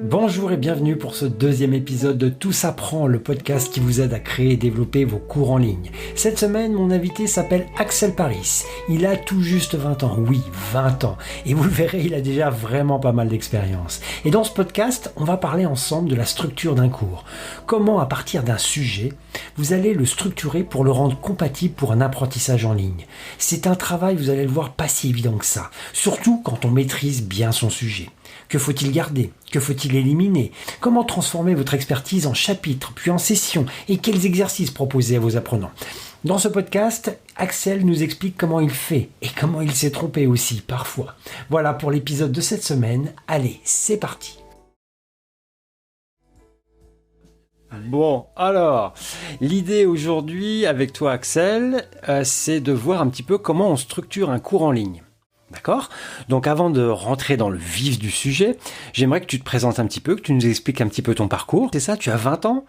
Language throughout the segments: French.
Bonjour et bienvenue pour ce deuxième épisode de Tout s'apprend, le podcast qui vous aide à créer et développer vos cours en ligne. Cette semaine, mon invité s'appelle Axel Paris. Il a tout juste 20 ans, oui, 20 ans. Et vous le verrez, il a déjà vraiment pas mal d'expérience. Et dans ce podcast, on va parler ensemble de la structure d'un cours. Comment, à partir d'un sujet, vous allez le structurer pour le rendre compatible pour un apprentissage en ligne. C'est un travail, vous allez le voir, pas si évident que ça. Surtout quand on maîtrise bien son sujet. Que faut-il garder? Que faut-il éliminer? Comment transformer votre expertise en chapitres, puis en sessions? Et quels exercices proposer à vos apprenants? Dans ce podcast, Axel nous explique comment il fait et comment il s'est trompé aussi, parfois. Voilà pour l'épisode de cette semaine. Allez, c'est parti! Bon, alors, l'idée aujourd'hui avec toi Axel, c'est de voir un petit peu comment on structure un cours en ligne. D'accord ? Donc avant de rentrer dans le vif du sujet, j'aimerais que tu te présentes un petit peu, que tu nous expliques un petit peu ton parcours. C'est ça, tu as 20 ans ?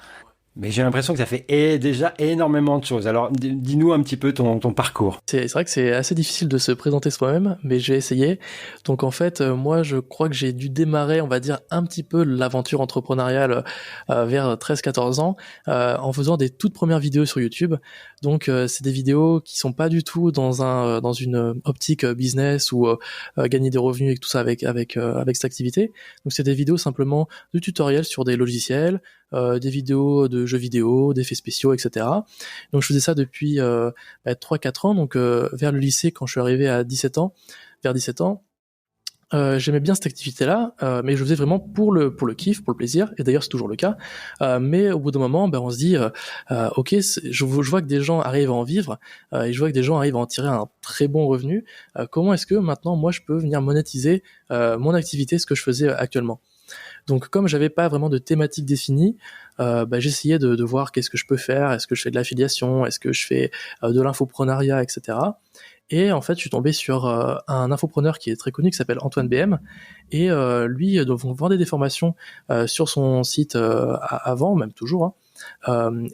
Mais j'ai l'impression que ça fait déjà énormément de choses. Alors, dis-nous un petit peu ton parcours. C'est vrai que c'est assez difficile de se présenter soi-même, mais j'ai essayé. Donc en fait, moi, je crois que j'ai dû démarrer, on va dire, un petit peu l'aventure entrepreneuriale vers 13-14 ans, en faisant des toutes premières vidéos sur YouTube. Donc c'est des vidéos qui sont pas du tout dans une optique business ou gagner des revenus et tout ça avec cette activité. Donc c'est des vidéos simplement de tutoriels sur des logiciels, des vidéos de jeux vidéo, d'effets spéciaux, etc. Donc je faisais ça depuis 3-4 ans, donc vers le lycée, quand je suis arrivé à 17 ans, vers 17 ans, j'aimais bien cette activité-là, mais je faisais vraiment pour le kiff, pour le plaisir, et d'ailleurs c'est toujours le cas. Mais au bout d'un moment, on se dit, ok, je vois que des gens arrivent à en vivre, et je vois que des gens arrivent à en tirer un très bon revenu. Comment est-ce que maintenant moi je peux venir monétiser mon activité, ce que je faisais actuellement? Donc comme j'avais pas vraiment de thématique définie, j'essayais de voir qu'est-ce que je peux faire, est-ce que je fais de l'affiliation, est-ce que je fais de l'infoprenariat, etc. Et en fait, je suis tombé sur un infopreneur qui est très connu, qui s'appelle Antoine BM, et lui vendait des formations sur son site avant, même toujours, hein.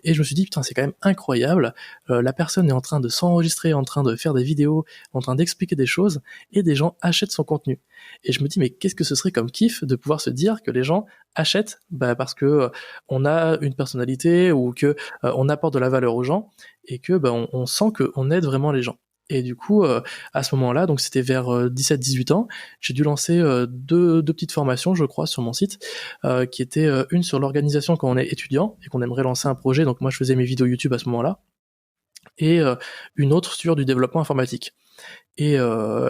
Et je me suis dit, putain, c'est quand même incroyable, la personne est en train de s'enregistrer, en train de faire des vidéos, en train d'expliquer des choses, et des gens achètent son contenu. Et je me dis, mais qu'est-ce que ce serait comme kiff de pouvoir se dire que les gens achètent parce que on a une personnalité, ou que on apporte de la valeur aux gens, et que on sent qu'on aide vraiment les gens. Et du coup, à ce moment-là, donc c'était vers 17-18 ans, j'ai dû lancer deux petites formations, je crois, sur mon site, qui étaient une sur l'organisation quand on est étudiant et qu'on aimerait lancer un projet. Donc moi, je faisais mes vidéos YouTube à ce moment-là, et une autre sur du développement informatique. Et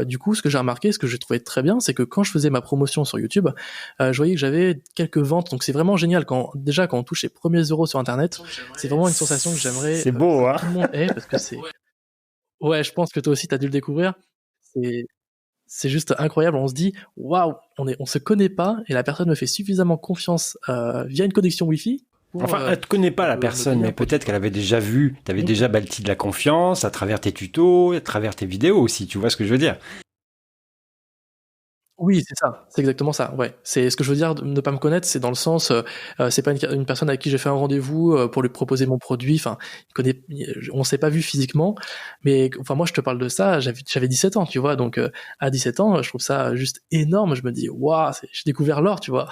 du coup, ce que j'ai remarqué, ce que j'ai trouvé très bien, c'est que quand je faisais ma promotion sur YouTube, je voyais que j'avais quelques ventes. Donc c'est vraiment génial quand on touche les premiers euros sur Internet. C'est vraiment une sensation que j'aimerais C'est beau, hein ? que tout le monde ait, parce que c'est... Ouais, je pense que toi aussi t'as dû le découvrir. C'est juste incroyable. On se dit waouh, on se connaît pas et la personne me fait suffisamment confiance via une connexion Wi-Fi pour Enfin, elle ne te connaît pas la me personne, payer mais un produit, peut-être quoi. qu'elle avait déjà vu, tu avais Donc, déjà bâti de la confiance à travers tes tutos, à travers tes vidéos aussi, tu vois ce que je veux dire? oui, c'est ça, c'est exactement ça. Ouais, c'est ce que je veux dire. De ne pas me connaître, c'est dans le sens, c'est pas une personne avec qui j'ai fait un rendez-vous pour lui proposer mon produit. Enfin, on s'est pas vu physiquement, mais enfin moi je te parle de ça. J'avais 17 ans, tu vois. Donc à 17 ans, je trouve ça juste énorme. Je me dis waouh, j'ai découvert l'or, tu vois.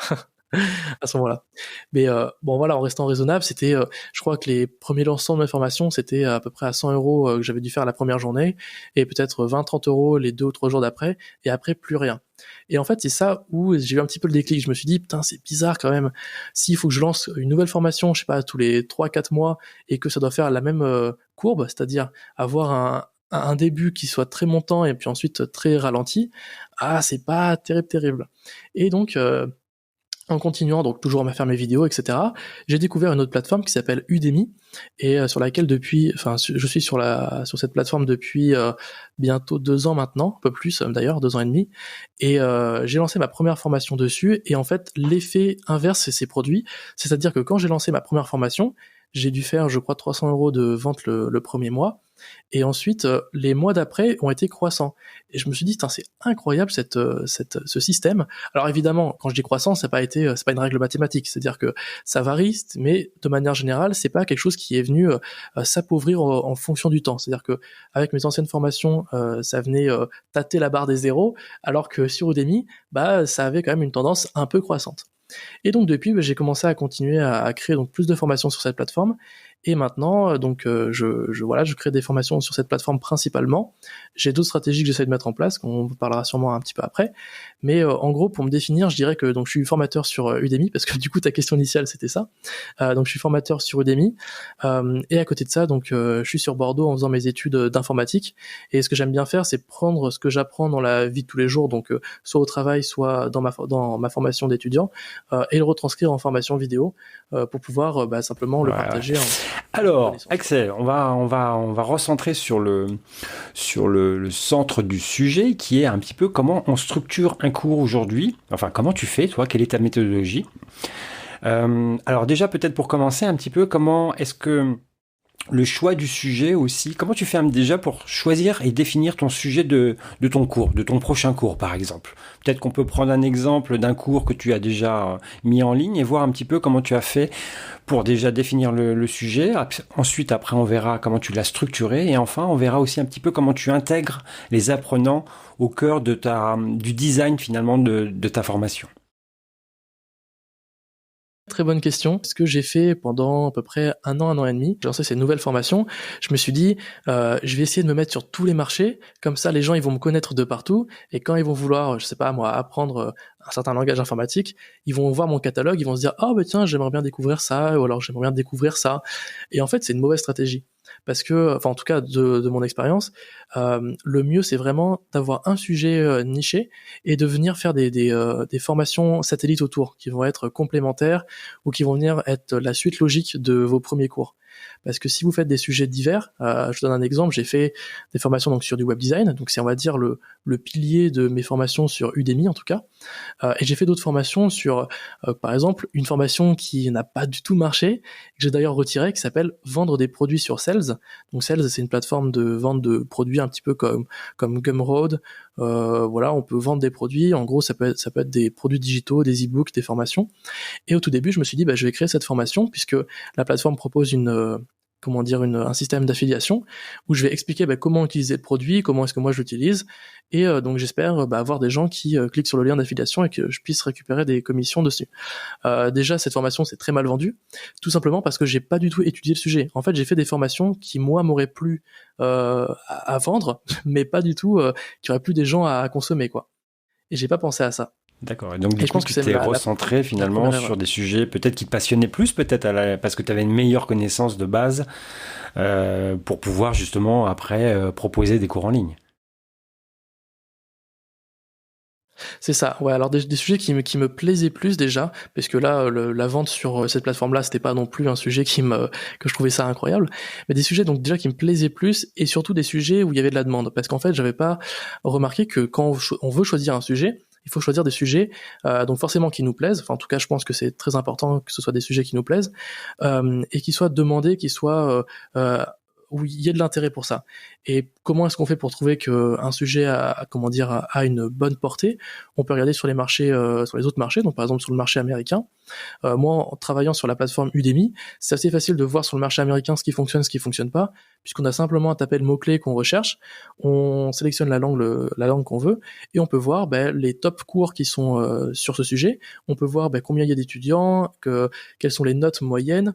À ce moment-là. Mais bon voilà, en restant raisonnable, c'était, je crois que les premiers lancements de ma formation, c'était à peu près à 100 € que j'avais dû faire la première journée, et peut-être 20-30 € les 2 ou 3 jours d'après, et après plus rien. Et en fait, c'est ça où j'ai eu un petit peu le déclic. Je me suis dit, putain, c'est bizarre quand même. S'il faut que je lance une nouvelle formation, je sais pas, tous les 3-4 mois, et que ça doit faire la même courbe, c'est-à-dire avoir un début qui soit très montant et puis ensuite très ralenti, c'est pas terrible. Et donc, en continuant donc toujours à faire mes vidéos, etc., j'ai découvert une autre plateforme qui s'appelle Udemy, et sur laquelle je suis sur cette plateforme depuis bientôt 2 ans maintenant, un peu plus d'ailleurs, 2 ans et demi, et j'ai lancé ma première formation dessus, et en fait l'effet inverse s'est produit, c'est-à-dire que quand j'ai lancé ma première formation, j'ai dû faire, je crois, 300 € de vente le premier mois, et ensuite les mois d'après ont été croissants. Et je me suis dit, c'est incroyable ce système. Alors évidemment, quand je dis croissant, c'est pas une règle mathématique, c'est-à-dire que ça varie, mais de manière générale, c'est pas quelque chose qui est venu s'appauvrir en fonction du temps. C'est-à-dire que avec mes anciennes formations, ça venait tâter la barre des zéros, alors que sur Udemy, ça avait quand même une tendance un peu croissante. Et donc depuis, j'ai commencé à continuer à créer donc plus de formations sur cette plateforme. Et maintenant, je crée des formations sur cette plateforme principalement. J'ai d'autres stratégies que j'essaie de mettre en place, qu'on parlera sûrement un petit peu après. Mais en gros, pour me définir, je dirais que donc je suis formateur sur Udemy, parce que du coup ta question initiale c'était ça. Donc je suis formateur sur Udemy, et à côté de ça, donc je suis sur Bordeaux en faisant mes études d'informatique. Et ce que j'aime bien faire, c'est prendre ce que j'apprends dans la vie de tous les jours, donc soit au travail, soit dans ma formation d'étudiant, et le retranscrire en formation vidéo pour pouvoir simplement le partager. Alors, Axel, on va recentrer sur le centre du sujet, qui est un petit peu comment on structure un cours aujourd'hui. Enfin, comment tu fais, toi, quelle est ta méthodologie? Alors déjà, peut-être pour commencer un petit peu, comment est-ce que le choix du sujet aussi, comment tu fais déjà pour choisir et définir ton sujet de ton cours, de ton prochain cours par exemple? Peut-être qu'on peut prendre un exemple d'un cours que tu as déjà mis en ligne et voir un petit peu comment tu as fait pour déjà définir le sujet. Ensuite, après, on verra comment tu l'as structuré et enfin, on verra aussi un petit peu comment tu intègres les apprenants au cœur du design finalement de ta formation. Très bonne question. Ce que j'ai fait pendant à peu près un an et demi, j'ai lancé ces nouvelles formations. Je me suis dit, je vais essayer de me mettre sur tous les marchés. Comme ça, les gens, ils vont me connaître de partout. Et quand ils vont vouloir, je sais pas moi, apprendre un certain langage informatique, ils vont voir mon catalogue, ils vont se dire, oh, tiens, j'aimerais bien découvrir ça, ou alors j'aimerais bien découvrir ça. Et en fait, c'est une mauvaise stratégie. Parce que, enfin, en tout cas, de mon expérience, le mieux, c'est vraiment d'avoir un sujet niché et de venir faire des formations satellites autour, qui vont être complémentaires ou qui vont venir être la suite logique de vos premiers cours. Parce que si vous faites des sujets divers, je vous donne un exemple, j'ai fait des formations donc sur du web design, donc c'est on va dire le pilier de mes formations sur Udemy en tout cas, et j'ai fait d'autres formations sur, par exemple, une formation qui n'a pas du tout marché, que j'ai d'ailleurs retirée, qui s'appelle Vendre des produits sur Sales. Donc Sales, c'est une plateforme de vente de produits un petit peu comme Gumroad. Voilà, on peut vendre des produits. En gros, ça peut être des produits digitaux, des e-books, des formations. Et au tout début, je me suis dit, je vais créer cette formation puisque la plateforme propose un système d'affiliation où je vais expliquer comment utiliser le produit, comment est-ce que moi je l'utilise, et donc j'espère avoir des gens qui cliquent sur le lien d'affiliation et que je puisse récupérer des commissions dessus. Déjà, cette formation c'est très mal vendu, tout simplement parce que j'ai pas du tout étudié le sujet. En fait, j'ai fait des formations qui moi m'auraient plu à vendre, mais pas du tout qui auraient plu des gens à consommer quoi. Et j'ai pas pensé à ça. D'accord. Et donc, du coup, tu t'es recentré finalement sur des sujets peut-être qui te passionnaient plus, parce que tu avais une meilleure connaissance de base pour pouvoir justement après proposer des cours en ligne. C'est ça, ouais. Alors des sujets qui me plaisaient plus déjà, parce que là, la vente sur cette plateforme-là, c'était pas non plus un sujet que je trouvais ça incroyable, mais des sujets donc déjà qui me plaisaient plus, et surtout des sujets où il y avait de la demande, parce qu'en fait, j'avais pas remarqué que quand on veut choisir un sujet, il faut choisir des sujets donc forcément qui nous plaisent. Enfin, en tout cas, je pense que c'est très important que ce soit des sujets qui nous plaisent et qui soient demandés, qui soient où il y a de l'intérêt pour ça. Et comment est-ce qu'on fait pour trouver que un sujet a une bonne portée? On peut regarder sur les marchés, sur les autres marchés, donc par exemple sur le marché américain. Moi, en travaillant sur la plateforme Udemy, c'est assez facile de voir sur le marché américain ce qui fonctionne pas, puisqu'on a simplement à taper le mot-clé qu'on recherche, on sélectionne la langue qu'on veut, et on peut voir les top cours qui sont sur ce sujet. On peut voir combien il y a d'étudiants, quelles sont les notes moyennes.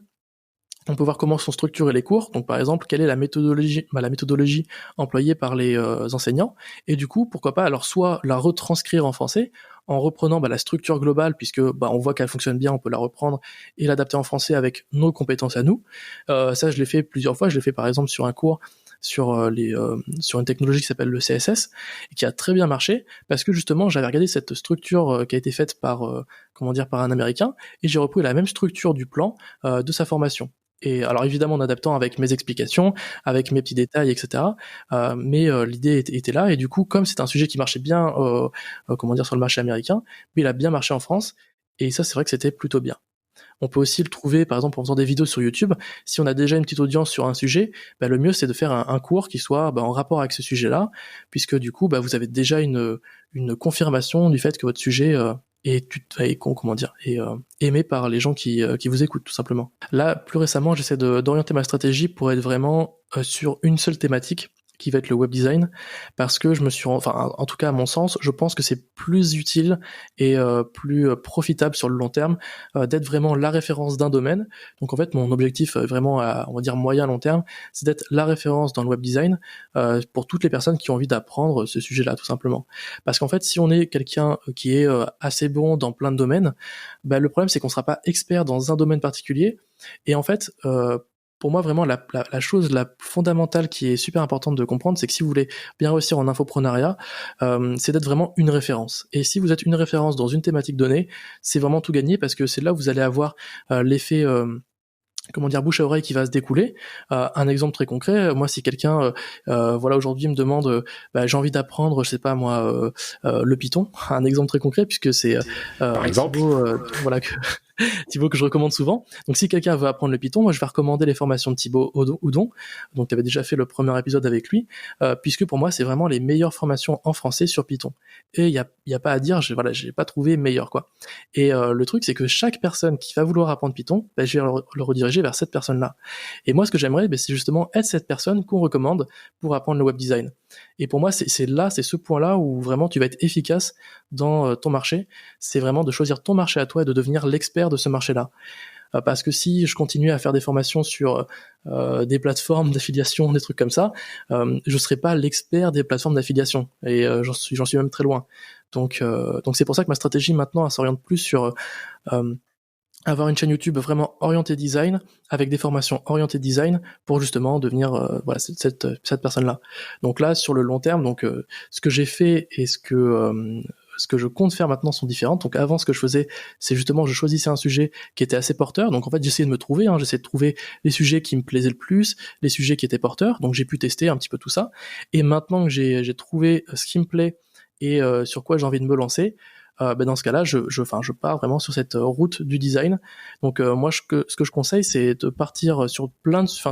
On peut voir comment sont structurés les cours, donc par exemple quelle est la méthodologie employée par les enseignants, et du coup pourquoi pas alors soit la retranscrire en français en reprenant la structure globale, puisque on voit qu'elle fonctionne bien, on peut la reprendre et l'adapter en français avec nos compétences à nous. Ça je l'ai fait plusieurs fois, je l'ai fait par exemple sur un cours sur une technologie qui s'appelle le CSS et qui a très bien marché parce que justement j'avais regardé cette structure qui a été faite par un Américain, et j'ai repris la même structure du plan de sa formation. Et alors évidemment en adaptant avec mes explications, avec mes petits détails, etc. Mais l'idée était là, et du coup comme c'est un sujet qui marchait bien, sur le marché américain, mais il a bien marché en France, et ça c'est vrai que c'était plutôt bien. On peut aussi le trouver par exemple en faisant des vidéos sur YouTube. Si on a déjà une petite audience sur un sujet, le mieux c'est de faire un cours qui soit en rapport avec ce sujet-là, puisque du coup vous avez déjà une confirmation du fait que votre sujet est aimé par les gens qui vous écoutent tout simplement. Là, plus récemment, j'essaie d'orienter ma stratégie pour être vraiment sur une seule thématique. qui va être le web design, parce que enfin, en tout cas à mon sens, je pense que c'est plus utile et plus profitable sur le long terme d'être vraiment la référence d'un domaine. Donc en fait, mon objectif vraiment à, on va dire, moyen long terme, c'est d'être la référence dans le web design pour toutes les personnes qui ont envie d'apprendre ce sujet-là, tout simplement. Parce qu'en fait, si on est quelqu'un qui est assez bon dans plein de domaines, bah, le problème c'est qu'on sera pas expert dans un domaine particulier. Et en fait, pour moi, vraiment, la chose la fondamentale qui est super importante de comprendre, c'est que si vous voulez bien réussir en infoprenariat, c'est d'être vraiment une référence. Et si vous êtes une référence dans une thématique donnée, c'est vraiment tout gagné parce que c'est là où vous allez avoir l'effet comment dire, bouche à oreille qui va se découler. Un exemple très concret, moi si quelqu'un voilà aujourd'hui me demande bah, j'ai envie d'apprendre, je sais pas moi le Python, un exemple très concret puisque c'est Par exemple. voilà que Thibaut que je recommande souvent. Donc si quelqu'un veut apprendre le Python, moi je vais recommander les formations de Thibaut Houdon. Donc tu avais déjà fait le premier épisode avec lui, puisque pour moi c'est vraiment les meilleures formations en français sur Python. Et il y a pas à dire, j'ai pas trouvé meilleur quoi. Et le truc c'est que chaque personne qui va vouloir apprendre Python, bah, je vais le rediriger vers cette personne-là. Et moi ce que j'aimerais, bah, c'est justement être cette personne qu'on recommande pour apprendre le web design. Et pour moi c'est ce point-là où vraiment tu vas être efficace dans ton marché. C'est vraiment de choisir ton marché à toi et de devenir l'expert de ce marché-là. Parce que si je continue à faire des formations sur des plateformes d'affiliation, des trucs comme ça, je serai pas l'expert des plateformes d'affiliation. Et j'en suis même très loin. Donc c'est pour ça que ma stratégie maintenant elle s'oriente plus sur avoir une chaîne YouTube vraiment orientée design, avec des formations orientées design, pour justement devenir voilà, cette personne-là. Donc là, sur le long terme, donc ce que j'ai fait et ce que je compte faire maintenant sont différentes. Donc avant, ce que je faisais, c'est justement, je choisissais un sujet qui était assez porteur. Donc en fait, j'essayais de me trouver, j'essayais de trouver les sujets qui me plaisaient le plus, les sujets qui étaient porteurs. Donc j'ai pu tester un petit peu tout ça. Et maintenant que j'ai trouvé ce qui me plaît et sur quoi j'ai envie de me lancer, ben dans ce cas-là, je pars vraiment sur cette route du design. Donc moi, ce que je conseille, c'est de partir sur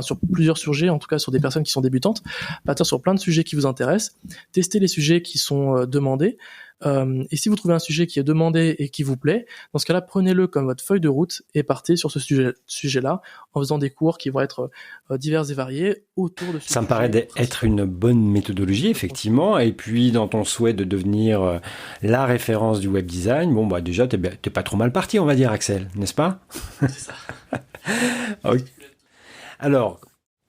sur plusieurs sujets, en tout cas sur des personnes qui sont débutantes, partir sur plein de sujets qui vous intéressent, tester les sujets qui sont demandés. Et si vous trouvez un sujet qui est demandé et qui vous plaît, dans ce cas-là, prenez-le comme votre feuille de route et partez sur ce sujet-là en faisant des cours qui vont être divers et variés autour de ce sujet. Ça me paraît être une bonne méthodologie, effectivement. Et puis, dans ton souhait de devenir la référence du web design, bon, bah, déjà, t'es pas trop mal parti, on va dire, Axel, n'est-ce pas? C'est ça. Ok. Alors,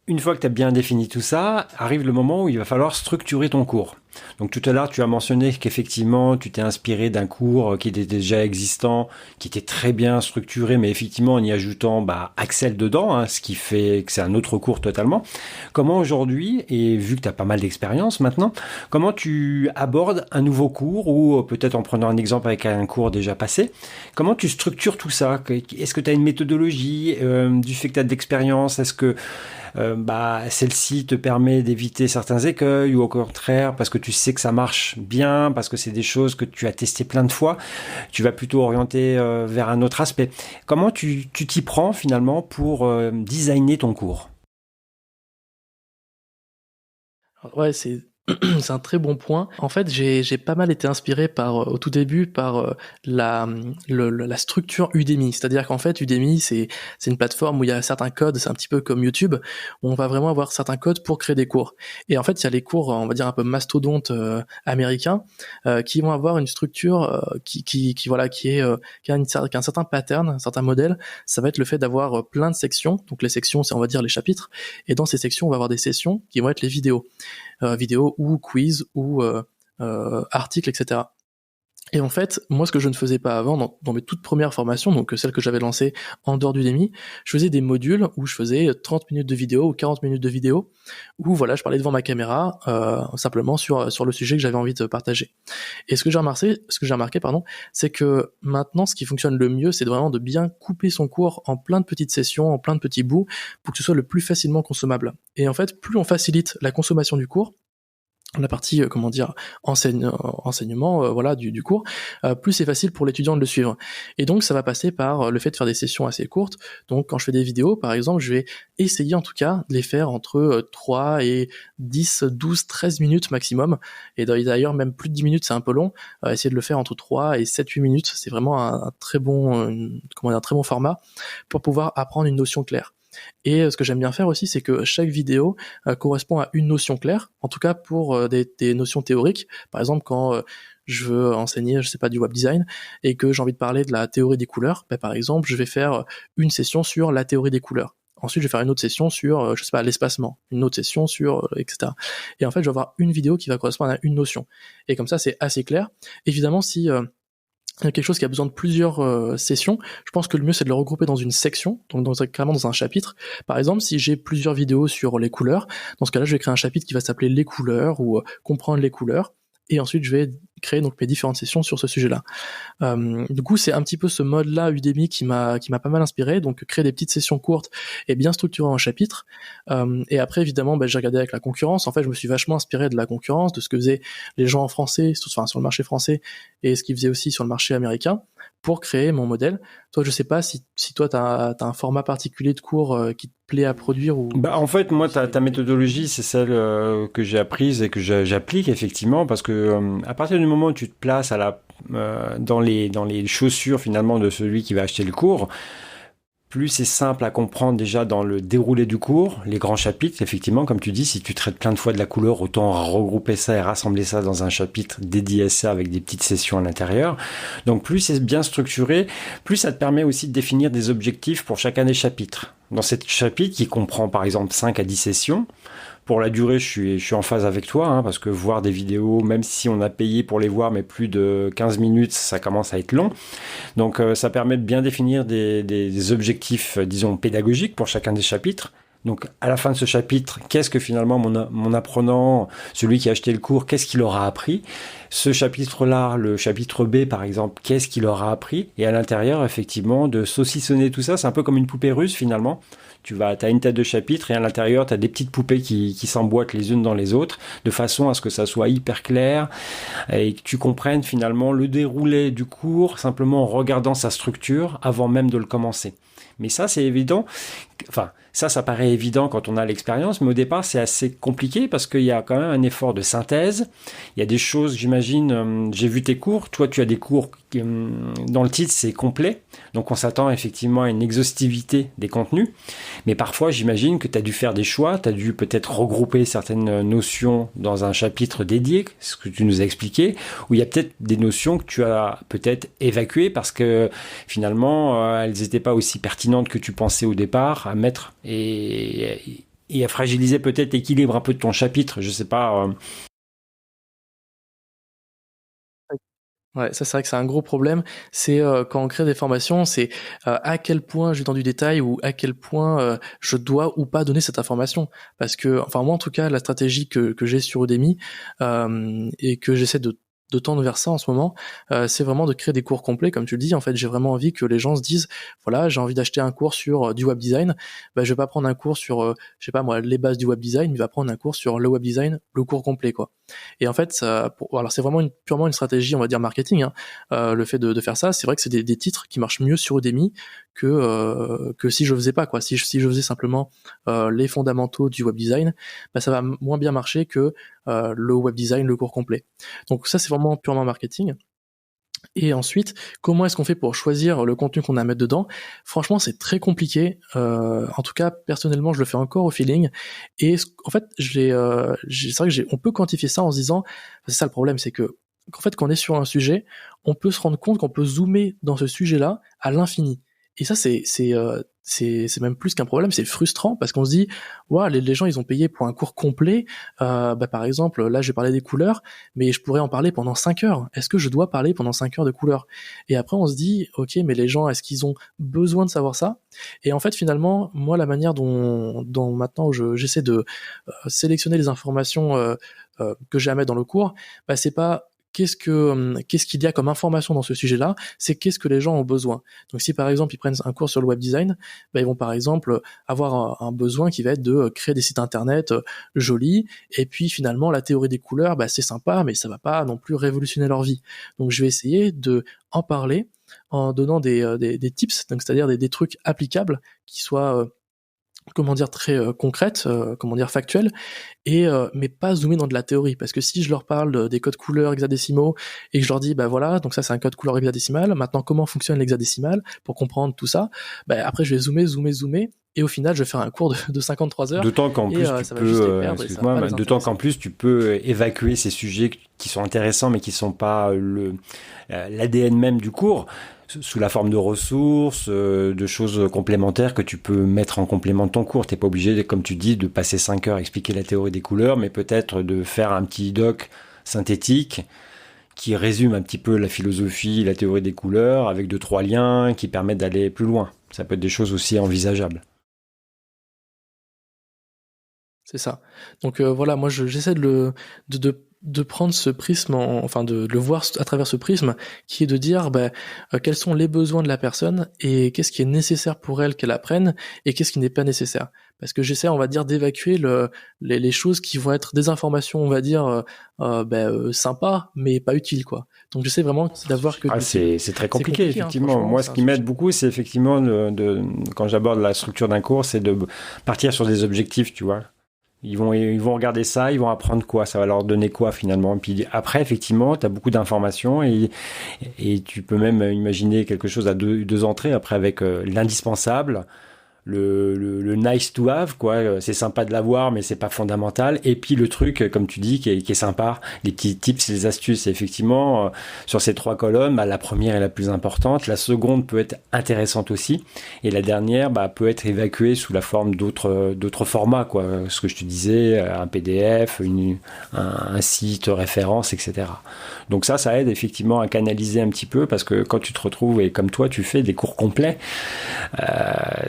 une fois que tu as bien défini tout ça, arrive le moment où il va falloir structurer ton cours. Donc tout à l'heure, tu as mentionné qu'effectivement, tu t'es inspiré d'un cours qui était déjà existant, qui était très bien structuré, mais effectivement en y ajoutant Axel dedans, ce qui fait que c'est un autre cours totalement. Comment aujourd'hui, et vu que tu as pas mal d'expérience maintenant, comment tu abordes un nouveau cours, ou peut-être en prenant un exemple avec un cours déjà passé, comment tu structures tout ça? Est-ce que tu as une méthodologie du fait que tu as de l'expérience? Est-ce que celle-ci te permet d'éviter certains écueils, ou au contraire, parce que tu sais que ça marche bien, parce que c'est des choses que tu as testées plein de fois, tu vas plutôt orienter vers un autre aspect. Comment tu t'y prends finalement pour designer ton cours? Ouais, c'est un très bon point. En fait, j'ai pas mal été inspiré au tout début par la structure Udemy. C'est-à-dire qu'en fait, Udemy, c'est une plateforme où il y a certains codes, c'est un petit peu comme YouTube, où on va vraiment avoir certains codes pour créer des cours. Et en fait, il y a les cours, on va dire un peu mastodontes américains, qui vont avoir une structure qui a un certain pattern, un certain modèle. Ça va être le fait d'avoir plein de sections. Donc les sections, c'est on va dire les chapitres. Et dans ces sections, on va avoir des sessions qui vont être les vidéos. Vidéos ou quiz ou articles, etc. Et en fait, moi, ce que je ne faisais pas avant, dans mes toutes premières formations, donc celles que j'avais lancées en dehors d'Udemy, je faisais des modules où je faisais 30 minutes de vidéo ou 40 minutes de vidéo, où voilà, je parlais devant ma caméra, simplement sur le sujet que j'avais envie de partager. Et ce que j'ai remarqué, c'est que maintenant, ce qui fonctionne le mieux, c'est vraiment de bien couper son cours en plein de petites sessions, en plein de petits bouts, pour que ce soit le plus facilement consommable. Et en fait, plus on facilite la consommation du cours, la partie enseignement voilà du cours, plus c'est facile pour l'étudiant de le suivre. Et donc ça va passer par le fait de faire des sessions assez courtes. Donc quand je fais des vidéos par exemple, je vais essayer en tout cas de les faire entre 3 et 10, 12, 13 minutes maximum. Et d'ailleurs même plus de 10 minutes c'est un peu long. Essayer de le faire entre 3 et 7, 8 minutes, c'est vraiment un très bon format pour pouvoir apprendre une notion claire. Et ce que j'aime bien faire aussi, c'est que chaque vidéo correspond à une notion claire, en tout cas pour des notions théoriques. Par exemple, quand je veux enseigner, je sais pas, du web design, et que j'ai envie de parler de la théorie des couleurs, par exemple, je vais faire une session sur la théorie des couleurs. Ensuite, je vais faire une autre session sur, je sais pas, l'espacement, une autre session sur, etc. Et en fait, je vais avoir une vidéo qui va correspondre à une notion. Et comme ça, c'est assez clair. Évidemment, si il y a quelque chose qui a besoin de plusieurs sessions, je pense que le mieux c'est de le regrouper dans une section, donc carrément dans un chapitre. Par exemple, si j'ai plusieurs vidéos sur les couleurs, dans ce cas-là, je vais créer un chapitre qui va s'appeler les couleurs ou comprendre les couleurs, et ensuite je vais créer donc mes différentes sessions sur ce sujet-là. Du coup, c'est un petit peu ce mode-là Udemy qui m'a pas mal inspiré, donc créer des petites sessions courtes et bien structurées en chapitres. Et après, évidemment, j'ai regardé avec la concurrence. En fait, je me suis vachement inspiré de la concurrence, de ce que faisaient les gens en français, enfin sur le marché français, et ce qu'ils faisaient aussi sur le marché américain, pour créer mon modèle. Toi, je sais pas si toi, t'as un format particulier de cours qui te plaît à produire ou... En fait, moi, ta méthodologie, c'est celle que j'ai apprise et que j'applique effectivement, parce que à partir du moment où tu te places dans les chaussures finalement de celui qui va acheter le cours, plus c'est simple à comprendre déjà dans le déroulé du cours, les grands chapitres, effectivement, comme tu dis, si tu traites plein de fois de la couleur, autant regrouper ça et rassembler ça dans un chapitre dédié à ça avec des petites sessions à l'intérieur. Donc plus c'est bien structuré, plus ça te permet aussi de définir des objectifs pour chacun des chapitres. Dans cet chapitre qui comprend par exemple 5 à 10 sessions, pour la durée, je suis en phase avec toi, parce que voir des vidéos, même si on a payé pour les voir, mais plus de 15 minutes, ça commence à être long. Donc ça permet de bien définir des objectifs, disons, pédagogiques pour chacun des chapitres. Donc à la fin de ce chapitre, qu'est-ce que finalement mon apprenant, celui qui a acheté le cours, qu'est-ce qu'il aura appris ? Ce chapitre-là, le chapitre B par exemple, qu'est-ce qu'il aura appris ? Et à l'intérieur, effectivement, de saucissonner tout ça, c'est un peu comme une poupée russe finalement. T'as une tête de chapitre et à l'intérieur, t'as des petites poupées qui s'emboîtent les unes dans les autres, de façon à ce que ça soit hyper clair et que tu comprennes finalement le déroulé du cours simplement en regardant sa structure avant même de le commencer. Mais ça, c'est évident. Enfin, ça paraît évident quand on a l'expérience, mais au départ, c'est assez compliqué parce qu'il y a quand même un effort de synthèse. Il y a des choses, j'imagine, j'ai vu tes cours. Toi, tu as des cours dans le titre, c'est complet. Donc, on s'attend effectivement à une exhaustivité des contenus. Mais parfois, j'imagine que tu as dû faire des choix. Tu as dû peut-être regrouper certaines notions dans un chapitre dédié, ce que tu nous as expliqué, où il y a peut-être des notions que tu as peut-être évacuées parce que finalement, elles n'étaient pas aussi pertinentes que tu pensais au départ à mettre et à fragiliser peut-être l'équilibre un peu de ton chapitre, je sais pas. Ouais, ça c'est vrai que c'est un gros problème. C'est quand on crée des formations, c'est à quel point je vais dans du détail ou à quel point je dois ou pas donner cette information. Parce que, enfin moi en tout cas, la stratégie que j'ai sur Udemy et que j'essaie de tendre vers ça en ce moment, c'est vraiment de créer des cours complets, comme tu le dis. En fait, j'ai vraiment envie que les gens se disent, voilà, j'ai envie d'acheter un cours sur du web design. Je vais pas prendre un cours sur, je sais pas moi, les bases du web design, mais je vais prendre un cours sur le web design, le cours complet, quoi. Et en fait, alors c'est vraiment purement une stratégie, on va dire marketing, le fait de faire ça. C'est vrai que c'est des titres qui marchent mieux sur Udemy que si je faisais pas, quoi. Si je faisais simplement les fondamentaux du web design, ça va moins bien marcher que le web design, le cours complet. Donc ça, c'est vraiment purement marketing. Et ensuite, comment est-ce qu'on fait pour choisir le contenu qu'on a à mettre dedans ? Franchement, c'est très compliqué. En tout cas, personnellement, je le fais encore au feeling. Et en fait, c'est vrai que on peut quantifier ça en se disant, c'est ça le problème, c'est que qu'en fait, quand on est sur un sujet, on peut se rendre compte qu'on peut zoomer dans ce sujet-là à l'infini. Et ça, c'est même plus qu'un problème, c'est frustrant parce qu'on se dit, ouais, les gens ils ont payé pour un cours complet. Par exemple, là j'ai parlé des couleurs, mais je pourrais en parler pendant 5 heures. Est-ce que je dois parler pendant 5 heures de couleurs ? Et après on se dit, ok, mais les gens, est-ce qu'ils ont besoin de savoir ça ? Et en fait, finalement, moi la manière dont maintenant j'essaie de sélectionner les informations que j'ai à mettre dans le cours, c'est pas qu'est-ce qu'il y a comme information dans ce sujet-là, c'est qu'est-ce que les gens ont besoin. Donc si par exemple ils prennent un cours sur le web design, ils vont par exemple avoir un besoin qui va être de créer des sites internet jolis, et puis finalement la théorie des couleurs, c'est sympa, mais ça va pas non plus révolutionner leur vie. Donc je vais essayer de en parler en donnant des tips, donc c'est-à-dire des trucs applicables qui soient très concrètes, factuelles, et mais pas zoomer dans de la théorie, parce que si je leur parle des codes couleurs hexadécimaux et que je leur dis bah voilà, donc ça c'est un code couleur hexadécimal, maintenant comment fonctionne l'hexadécimal pour comprendre tout ça, bah après je vais zoomer et au final je vais faire un cours de 53 heures. D'autant qu'en plus ça va juste les perdre, excuse-moi, mais d'autant qu'en plus tu peux évacuer ces sujets qui sont intéressants mais qui sont pas l'ADN même du cours, sous la forme de ressources, de choses complémentaires que tu peux mettre en complément de ton cours. T'es pas obligé, comme tu dis, de passer 5 heures à expliquer la théorie des couleurs, mais peut-être de faire un petit doc synthétique qui résume un petit peu la philosophie, la théorie des couleurs, avec 2-3 liens qui permettent d'aller plus loin. Ça peut être des choses aussi envisageables. C'est ça. Donc voilà, moi j'essaie de prendre ce prisme, de le voir à travers ce prisme, qui est de dire quels sont les besoins de la personne et qu'est-ce qui est nécessaire pour elle qu'elle apprenne et qu'est-ce qui n'est pas nécessaire. Parce que j'essaie, on va dire, d'évacuer les choses qui vont être des informations, on va dire, sympas, mais pas utiles, quoi. Donc j'essaie vraiment d'avoir que... c'est très compliqué, effectivement. Moi, ce qui m'aide beaucoup, c'est effectivement, quand j'aborde la structure d'un cours, c'est de partir sur des objectifs, tu vois. Ils vont regarder ça, ils vont apprendre quoi, ça va leur donner quoi finalement. Puis après, effectivement, tu as beaucoup d'informations et tu peux même imaginer quelque chose à deux entrées, après avec l'indispensable, le nice to have, quoi. C'est sympa de l'avoir, mais c'est pas fondamental. Et puis le truc, comme tu dis, qui est sympa, les petits tips, les astuces. Et effectivement, sur ces 3 colonnes, la première est la plus importante. La seconde peut être intéressante aussi. Et la dernière, peut être évacuée sous la forme d'autres formats, quoi. Ce que je te disais, un PDF, un site référence, etc. Donc ça aide effectivement à canaliser un petit peu, parce que quand tu te retrouves, et comme toi, tu fais des cours complets,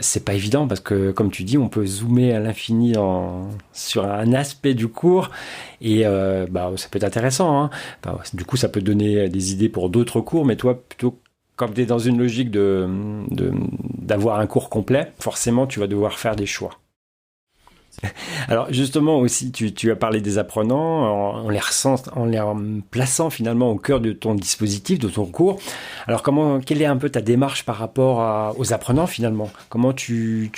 c'est pas évident, parce que comme tu dis, on peut zoomer à l'infini sur un aspect du cours, et ça peut être intéressant, hein. Du coup, ça peut donner des idées pour d'autres cours, mais toi, plutôt, quand tu es dans une logique d'avoir un cours complet, forcément, tu vas devoir faire des choix. Alors justement aussi, tu as parlé des apprenants en les plaçant finalement au cœur de ton dispositif, de ton cours. Alors quelle est un peu ta démarche par rapport aux apprenants finalement? Comment tu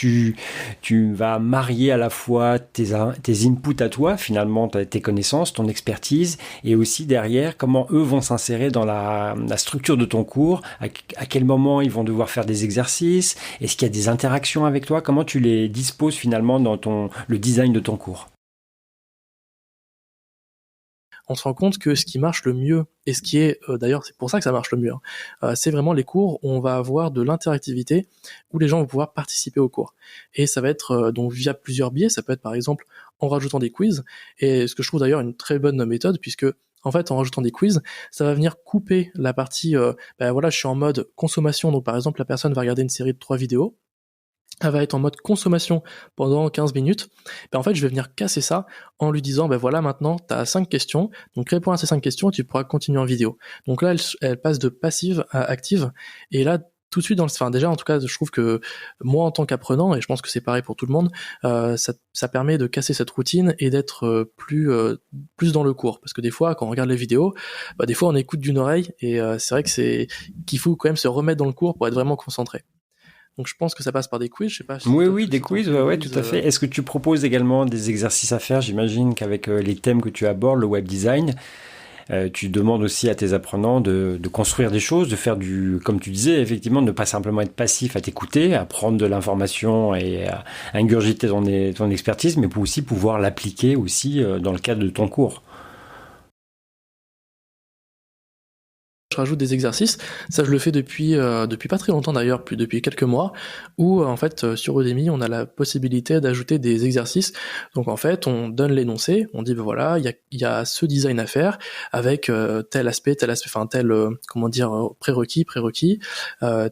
vas marier à la fois tes inputs à toi, finalement tes connaissances, ton expertise, et aussi derrière comment eux vont s'insérer dans la structure de ton cours, à quel moment ils vont devoir faire des exercices, est-ce qu'il y a des interactions avec toi, comment tu les disposes finalement dans le design de ton cours? On se rend compte que ce qui marche le mieux, et ce qui est, d'ailleurs c'est pour ça que ça marche le mieux, c'est vraiment les cours où on va avoir de l'interactivité, où les gens vont pouvoir participer au cours. Et ça va être donc via plusieurs biais, ça peut être par exemple en rajoutant des quiz, et ce que je trouve d'ailleurs une très bonne méthode, puisque en fait, en rajoutant des quiz, ça va venir couper la partie, je suis en mode consommation, donc par exemple la personne va regarder une série de 3 vidéos, elle va être en mode consommation pendant 15 minutes, en fait, je vais venir casser ça en lui disant, voilà, maintenant, tu as 5 questions, donc réponds à ces 5 questions et tu pourras continuer en vidéo. Donc là, elle passe de passive à active, et là, tout de suite, déjà, en tout cas, je trouve que moi, en tant qu'apprenant, et je pense que c'est pareil pour tout le monde, ça permet de casser cette routine et d'être plus dans le cours. Parce que des fois, quand on regarde les vidéos, des fois, on écoute d'une oreille, et c'est vrai qu'il faut quand même se remettre dans le cours pour être vraiment concentré. Donc je pense que ça passe par des quiz, je sais pas. Oui, des quiz, ouais, tout à fait. Est-ce que tu proposes également des exercices à faire? J'imagine qu'avec les thèmes que tu abordes, le web design, tu demandes aussi à tes apprenants de construire des choses, de faire comme tu disais, effectivement, de ne pas simplement être passif à t'écouter, à prendre de l'information et à ingurgiter ton expertise, mais pour aussi pouvoir l'appliquer aussi dans le cadre de ton cours. Je rajoute des exercices, ça je le fais depuis pas très longtemps d'ailleurs, depuis quelques mois, où en fait sur Udemy on a la possibilité d'ajouter des exercices. Donc en fait on donne l'énoncé, on dit voilà, il y a ce design à faire avec tel aspect, enfin tel prérequis,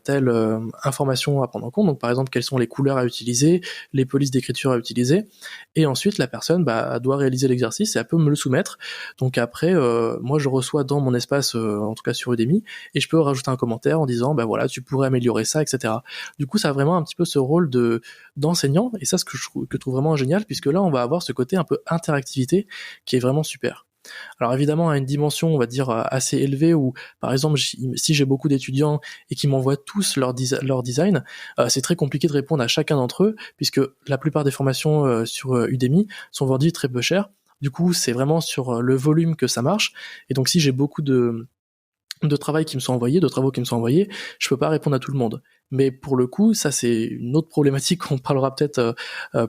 telle information à prendre en compte. Donc par exemple quelles sont les couleurs à utiliser, les polices d'écriture à utiliser, et ensuite la personne doit réaliser l'exercice et elle peut me le soumettre. Donc après moi je reçois dans mon espace, en tout cas sur Udemy, et je peux rajouter un commentaire en disant voilà, tu pourrais améliorer ça, etc. Du coup ça a vraiment un petit peu ce rôle d'enseignant, et ça ce que je trouve vraiment génial, puisque là on va avoir ce côté un peu interactivité qui est vraiment super. Alors évidemment à une dimension, on va dire, assez élevée, où par exemple si j'ai beaucoup d'étudiants et qui m'envoient tous leur design, c'est très compliqué de répondre à chacun d'entre eux, puisque la plupart des formations sur Udemy sont vendues très peu cher. Du coup, c'est vraiment sur le volume que ça marche. Et donc si j'ai beaucoup de travail qui me sont envoyés, de travaux qui me sont envoyés, je peux pas répondre à tout le monde. Mais pour le coup, ça c'est une autre problématique qu'on parlera peut-être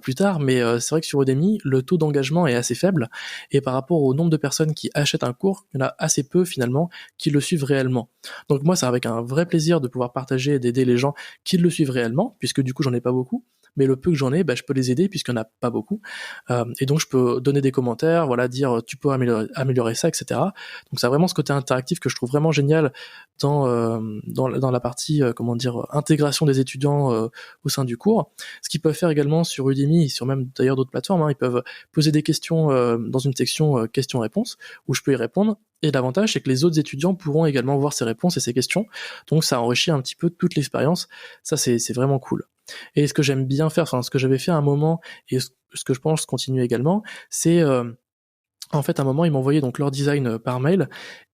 plus tard, mais c'est vrai que sur Udemy, le taux d'engagement est assez faible, et par rapport au nombre de personnes qui achètent un cours, il y en a assez peu finalement qui le suivent réellement. Donc moi, c'est avec un vrai plaisir de pouvoir partager et d'aider les gens qui le suivent réellement, puisque du coup j'en ai pas beaucoup, mais le peu que j'en ai, je peux les aider puisqu'il n'y en a pas beaucoup. Et donc je peux donner des commentaires, voilà, dire tu peux améliorer ça, etc. Donc ça a vraiment ce côté interactif que je trouve vraiment génial dans la partie comment dire, intégration des étudiants au sein du cours. Ce qu'ils peuvent faire également sur Udemy et sur même d'ailleurs d'autres plateformes, hein, ils peuvent poser des questions dans une section questions-réponses où je peux y répondre. Et l'avantage, c'est que les autres étudiants pourront également voir ces réponses et ces questions. Donc ça enrichit un petit peu toute l'expérience. Ça, c'est vraiment cool. Et ce que j'aime bien faire, enfin ce que j'avais fait à un moment, et ce que je pense continuer également, c'est en fait à un moment ils m'envoyaient donc leur design par mail,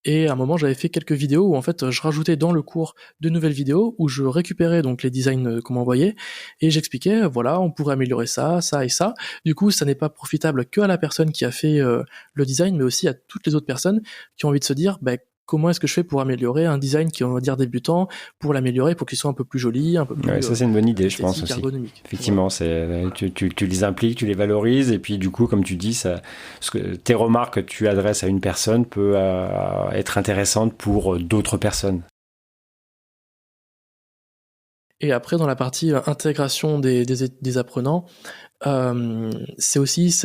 et à un moment j'avais fait quelques vidéos où en fait je rajoutais dans le cours de nouvelles vidéos où je récupérais donc les designs qu'on m'envoyait, et j'expliquais voilà, on pourrait améliorer ça, ça et ça. Du coup ça n'est pas profitable que à la personne qui a fait le design, mais aussi à toutes les autres personnes qui ont envie de se dire comment est-ce que je fais pour améliorer un design qui est, on va dire, débutant, pour l'améliorer, pour qu'il soit un peu plus joli, un peu plus ça c'est une bonne idée, je pense aussi. Ergonomique. Effectivement, Voilà. tu les impliques, tu les valorises, et puis du coup, comme tu dis, tes remarques que tu adresses à une personne peut être intéressante pour d'autres personnes. Et après, dans la partie intégration des apprenants, c'est aussi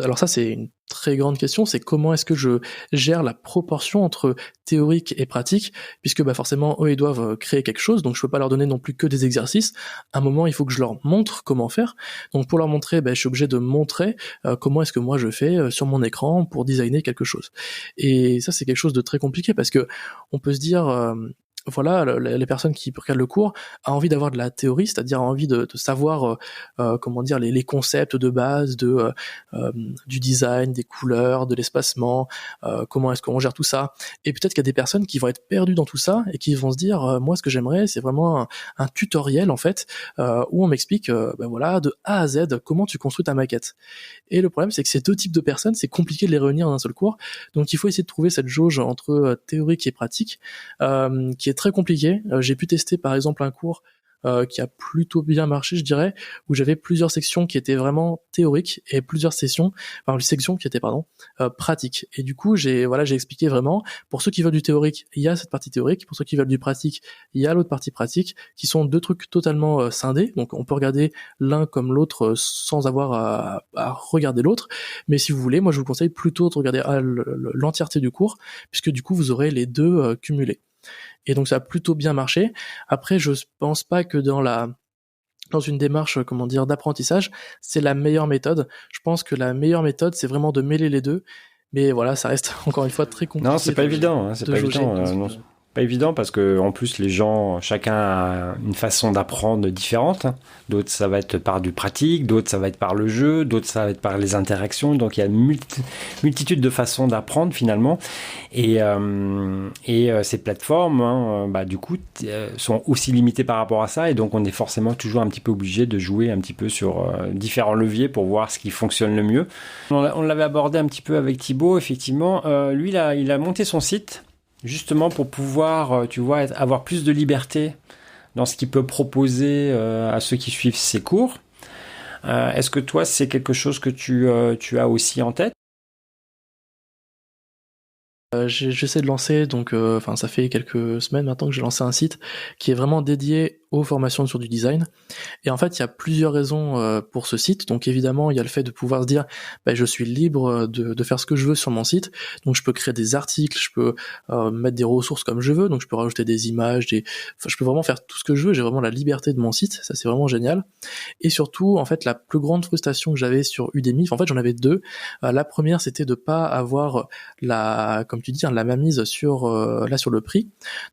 alors ça c'est une très grande question, c'est comment est-ce que je gère la proportion entre théorique et pratique, puisque forcément eux ils doivent créer quelque chose, donc je peux pas leur donner non plus que des exercices. À un moment il faut que je leur montre comment faire, donc pour leur montrer je suis obligé de montrer comment est-ce que moi je fais sur mon écran pour designer quelque chose. Et ça c'est quelque chose de très compliqué, parce que on peut se dire voilà, les personnes qui regardent le cours a envie d'avoir de la théorie, c'est-à-dire a envie de savoir comment dire les concepts de base du design, des couleurs, de l'espacement, comment est-ce qu'on gère tout ça. Et peut-être qu'il y a des personnes qui vont être perdues dans tout ça et qui vont se dire moi ce que j'aimerais c'est vraiment un tutoriel en fait où on m'explique voilà de A à Z comment tu construis ta maquette. Et le problème c'est que ces deux types de personnes, c'est compliqué de les réunir dans un seul cours, donc il faut essayer de trouver cette jauge entre théorique et pratique qui est très compliqué. J'ai pu tester par exemple un cours qui a plutôt bien marché, je dirais, où j'avais plusieurs sections qui étaient vraiment théoriques et plusieurs sections qui étaient pratiques. Et du coup, j'ai expliqué vraiment, pour ceux qui veulent du théorique, il y a cette partie théorique, pour ceux qui veulent du pratique, il y a l'autre partie pratique, qui sont deux trucs totalement scindés. Donc on peut regarder l'un comme l'autre sans avoir à regarder l'autre. Mais si vous voulez, moi je vous conseille plutôt de regarder l'entièreté du cours, puisque du coup vous aurez les deux cumulés. Et donc ça a plutôt bien marché. Après, je pense pas que dans une démarche, comment dire, d'apprentissage, c'est la meilleure méthode. Je pense que la meilleure méthode, c'est vraiment de mêler les deux. Mais voilà, ça reste encore une fois très compliqué. Non, c'est pas évident. C'est pas évident. Pas évident parce que en plus les gens, chacun a une façon d'apprendre différente. D'autres ça va être par du pratique, d'autres ça va être par le jeu, d'autres ça va être par les interactions. Donc il y a une multitude de façons d'apprendre finalement. Et ces plateformes, du coup, sont aussi limitées par rapport à ça. Et donc on est forcément toujours un petit peu obligé de jouer un petit peu sur différents leviers pour voir ce qui fonctionne le mieux. On l'avait abordé un petit peu avec Thibaut. Effectivement, lui il a monté son site. Justement pour pouvoir, avoir plus de liberté dans ce qu'il peut proposer à ceux qui suivent ses cours. Est-ce que toi, c'est quelque chose que tu as aussi en tête ? J'essaie de lancer, donc ça fait quelques semaines maintenant que j'ai lancé un site qui est vraiment dédié aux formations sur du design. Et en fait, il y a plusieurs raisons pour ce site. Donc évidemment, il y a le fait de pouvoir se dire je suis libre de faire ce que je veux sur mon site. Donc je peux créer des articles, je peux mettre des ressources comme je veux, donc je peux rajouter des images, je peux vraiment faire tout ce que je veux, j'ai vraiment la liberté de mon site, ça c'est vraiment génial. Et surtout, en fait, la plus grande frustration que j'avais sur Udemy, en fait j'en avais deux. La première, c'était de pas avoir comme tu dis, la mainmise sur le prix.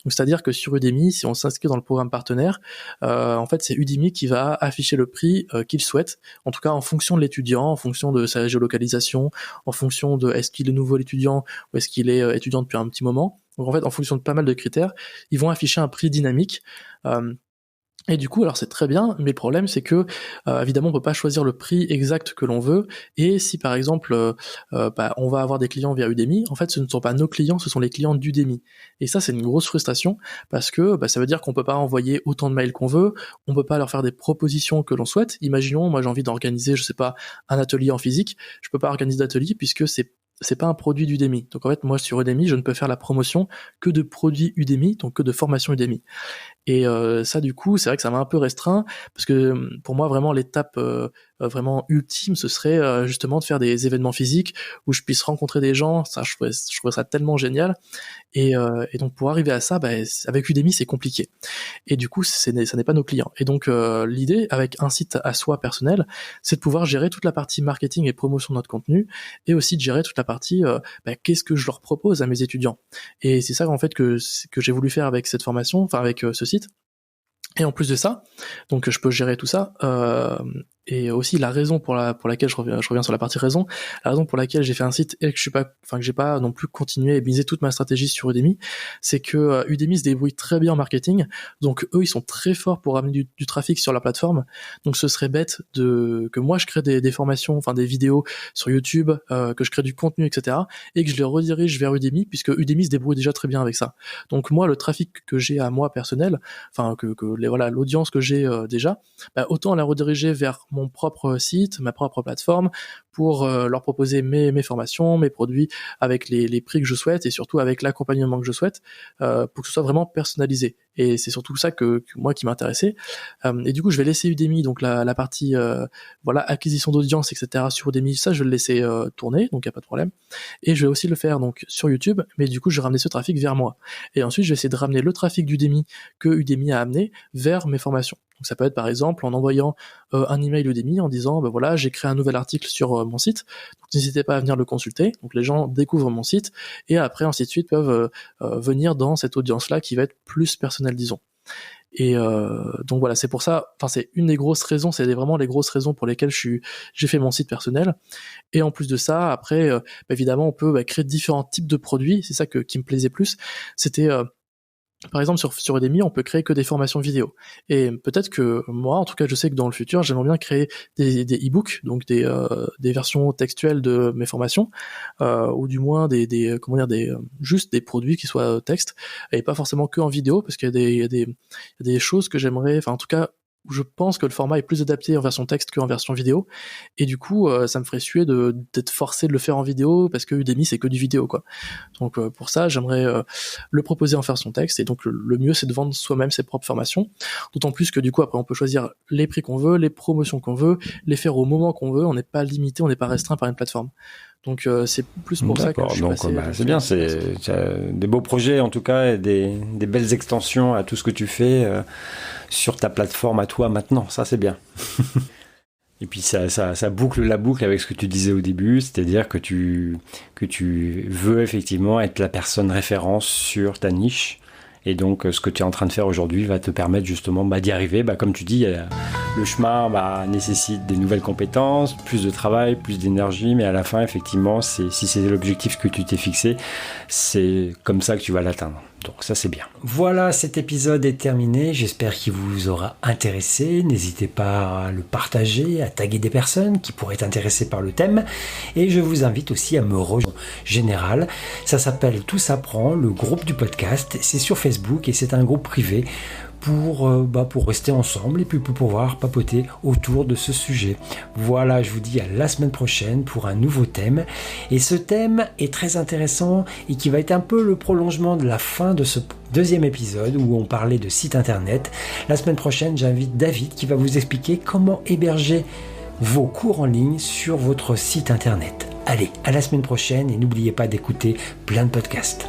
Donc c'est-à-dire que sur Udemy, si on s'inscrit dans le programme partenaire, en fait, c'est Udemy qui va afficher le prix qu'il souhaite, en tout cas en fonction de l'étudiant, en fonction de sa géolocalisation, en fonction de est-ce qu'il est nouveau étudiant ou est-ce qu'il est étudiant depuis un petit moment. Donc en fait, en fonction de pas mal de critères, ils vont afficher un prix dynamique. Et du coup, alors c'est très bien, mais le problème c'est que évidemment on peut pas choisir le prix exact que l'on veut. Et si par exemple on va avoir des clients via Udemy, en fait ce ne sont pas nos clients, ce sont les clients d'Udemy. Et ça c'est une grosse frustration parce que ça veut dire qu'on peut pas envoyer autant de mails qu'on veut, on peut pas leur faire des propositions que l'on souhaite. Imaginons, moi j'ai envie d'organiser, je sais pas, un atelier en physique, je peux pas organiser d'atelier puisque c'est pas un produit d'Udemy. Donc en fait, moi sur Udemy, je ne peux faire la promotion que de produits Udemy, donc que de formation Udemy. Et ça, du coup, c'est vrai que ça m'a un peu restreint, parce que pour moi, vraiment, l'étape vraiment ultime, ce serait justement de faire des événements physiques où je puisse rencontrer des gens. Ça, je trouvais ça tellement génial. Et donc, pour arriver à ça, avec Udemy, c'est compliqué. Et du coup, ça n'est pas nos clients. Et donc, l'idée, avec un site à soi personnel, c'est de pouvoir gérer toute la partie marketing et promotion de notre contenu, et aussi de gérer toute la partie qu'est-ce que je leur propose à mes étudiants. Et c'est ça, en fait, que j'ai voulu faire avec cette formation, enfin avec ce site. Et en plus de ça, donc je peux gérer tout ça, et aussi la raison pour laquelle je reviens sur la partie raison, la raison pour laquelle j'ai fait un site et que j'ai pas non plus continué et misé toute ma stratégie sur Udemy, c'est que Udemy se débrouille très bien en marketing, donc eux ils sont très forts pour ramener du trafic sur la plateforme, donc ce serait bête que moi je crée des formations, enfin des vidéos sur YouTube, que je crée du contenu, etc., et que je les redirige vers Udemy, puisque Udemy se débrouille déjà très bien avec ça. Donc moi le trafic que j'ai à moi personnel, enfin l'audience que j'ai déjà, autant la rediriger vers mon propre site, ma propre plateforme, pour leur proposer mes formations, mes produits avec les prix que je souhaite et surtout avec l'accompagnement que je souhaite, pour que ce soit vraiment personnalisé. Et c'est surtout ça que moi qui m'intéressait. Et du coup, je vais laisser Udemy, donc la partie acquisition d'audience, etc. sur Udemy, ça je vais le laisser tourner, donc il n'y a pas de problème. Et je vais aussi le faire donc sur YouTube, mais du coup je vais ramener ce trafic vers moi. Et ensuite je vais essayer de ramener le trafic d'Udemy que Udemy a amené vers mes formations. Donc ça peut être par exemple en envoyant un email Udemy en disant j'ai créé un nouvel article sur mon site, donc n'hésitez pas à venir le consulter. Donc les gens découvrent mon site et après ainsi de suite peuvent venir dans cette audience-là qui va être plus personnelle, disons. Et donc voilà, c'est pour ça, enfin c'est une des grosses raisons, c'est vraiment les grosses raisons pour lesquelles j'ai fait mon site personnel. Et en plus de ça, après évidemment on peut créer différents types de produits. C'est ça qui me plaisait plus, c'était par exemple, sur Udemy, on peut créer que des formations vidéo. Et peut-être que moi, en tout cas, je sais que dans le futur, j'aimerais bien créer des e-books, donc des versions textuelles de mes formations, ou du moins juste des produits qui soient texte, et pas forcément que en vidéo, parce qu'il y a des choses que j'aimerais, enfin en tout cas, où je pense que le format est plus adapté en version texte qu'en version vidéo, et du coup ça me ferait suer d'être forcé de le faire en vidéo, parce que Udemy c'est que du vidéo quoi. Donc pour ça j'aimerais le proposer en version texte, et donc le mieux c'est de vendre soi-même ses propres formations, d'autant plus que du coup après on peut choisir les prix qu'on veut, les promotions qu'on veut, les faire au moment qu'on veut, on n'est pas limité, on n'est pas restreint par une plateforme. Donc c'est plus pour ça que je suis passé. C'est bien, c'est des beaux projets en tout cas, et des belles extensions à tout ce que tu fais sur ta plateforme à toi maintenant, ça c'est bien. Et puis ça boucle la boucle avec ce que tu disais au début, c'est-à-dire que tu veux effectivement être la personne référence sur ta niche. Et donc, ce que tu es en train de faire aujourd'hui va te permettre justement d'y arriver. Comme tu dis, le chemin nécessite des nouvelles compétences, plus de travail, plus d'énergie, mais à la fin, effectivement, si c'est l'objectif que tu t'es fixé, c'est comme ça que tu vas l'atteindre. Donc ça, c'est bien. Voilà, cet épisode est terminé. J'espère qu'il vous aura intéressé. N'hésitez pas à le partager, à taguer des personnes qui pourraient être intéressées par le thème. Et je vous invite aussi à me rejoindre en général. Ça s'appelle Tout s'apprend, le groupe du podcast. C'est sur Facebook et c'est un groupe privé pour rester ensemble et puis pour pouvoir papoter autour de ce sujet. Voilà, je vous dis à la semaine prochaine pour un nouveau thème. Et ce thème est très intéressant et qui va être un peu le prolongement de la fin de ce deuxième épisode où on parlait de site internet. La semaine prochaine, j'invite David qui va vous expliquer comment héberger vos cours en ligne sur votre site internet. Allez, à la semaine prochaine et n'oubliez pas d'écouter plein de podcasts.